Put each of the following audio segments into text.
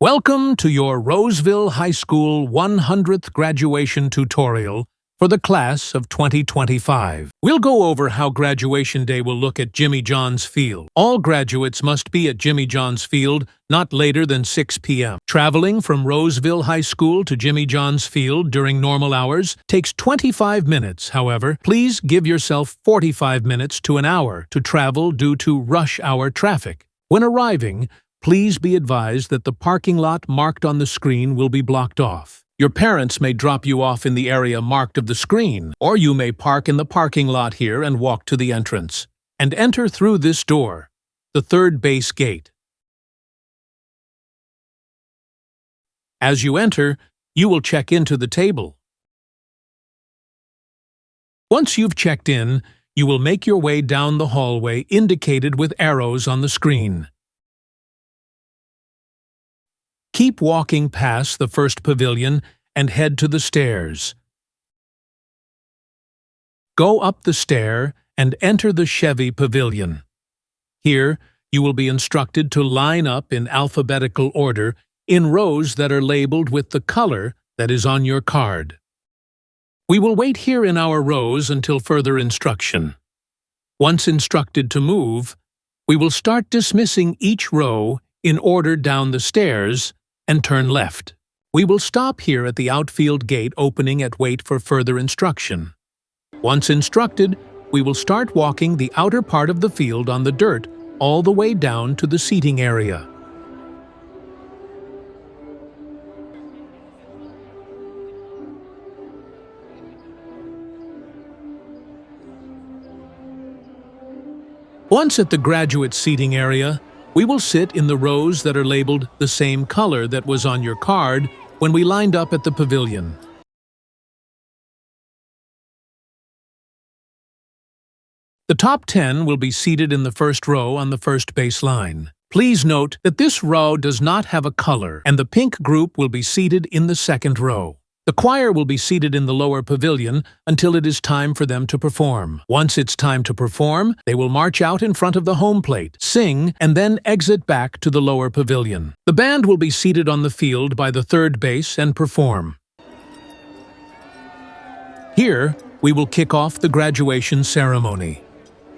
Welcome to your Roseville High School 100th graduation tutorial for the class of 2025. We'll go over how graduation day will look at Jimmy John's Field. All graduates must be at Jimmy John's Field not later than 6 p.m. Traveling from Roseville High School to Jimmy John's Field during normal hours takes 25 minutes. However, please give yourself 45 minutes to an hour to travel due to rush hour traffic. When arriving, please be advised that the parking lot marked on the screen will be blocked off. Your parents may drop you off in the area marked of the screen, or you may park in the parking lot here and walk to the entrance. And enter through this door, the third base gate. As you enter, you will check into the table. Once you've checked in, you will make your way down the hallway indicated with arrows on the screen. Keep walking past the first pavilion and head to the stairs. Go up the stair and enter the Chevy Pavilion. Here, you will be instructed to line up in alphabetical order in rows that are labeled with the color that is on your card. We will wait here in our rows until further instruction. Once instructed to move, we will start dismissing each row in order down the stairs and turn left. We will stop here at the outfield gate opening and wait for further instruction. Once instructed, we will start walking the outer part of the field on the dirt all the way down to the seating area. Once at the graduate seating area, we will sit in the rows that are labeled the same color that was on your card when we lined up at the pavilion. The top 10 will be seated in the first row on the first base line. Please note that this row does not have a color, and the pink group will be seated in the second row. The choir will be seated in the lower pavilion until it is time for them to perform. Once it's time to perform, they will march out in front of the home plate, sing, and then exit back to the lower pavilion. The band will be seated on the field by the third base and perform. Here, we will kick off the graduation ceremony.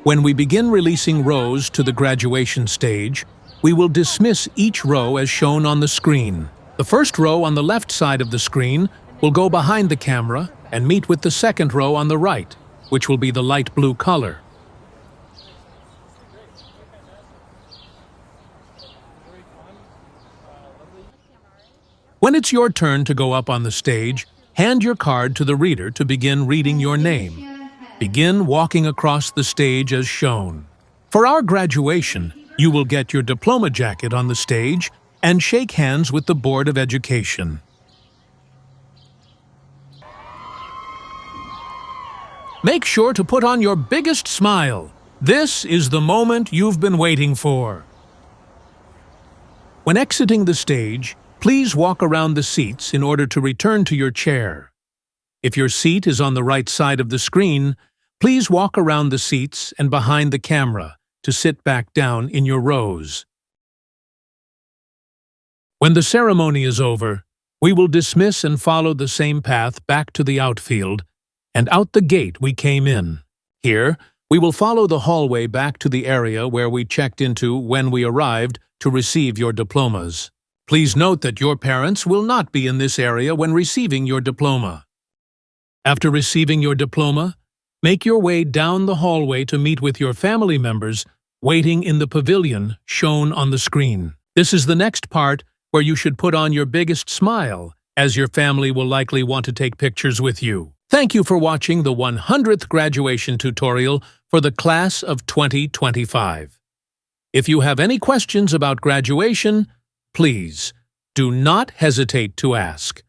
When we begin releasing rows to the graduation stage, we will dismiss each row as shown on the screen. The first row on the left side of the screen will go behind the camera and meet with the second row on the right, which will be the light blue color. When it's your turn to go up on the stage, hand your card to the reader to begin reading your name. Begin walking across the stage as shown. For our graduation, you will get your diploma jacket on the stage and shake hands with the Board of Education. Make sure to put on your biggest smile. This is the moment you've been waiting for. When exiting the stage, please walk around the seats in order to return to your chair. If your seat is on the right side of the screen, please walk around the seats and behind the camera to sit back down in your rows. When the ceremony is over, we will dismiss and follow the same path back to the outfield and out the gate we came in. Here, we will follow the hallway back to the area where we checked into when we arrived to receive your diplomas. Please note that your parents will not be in this area when receiving your diploma. After receiving your diploma, make your way down the hallway to meet with your family members waiting in the pavilion shown on the screen. This is the next part where you should put on your biggest smile, as your family will likely want to take pictures with you. Thank you for watching the 100th graduation tutorial for the class of 2025. If you have any questions about graduation, please do not hesitate to ask.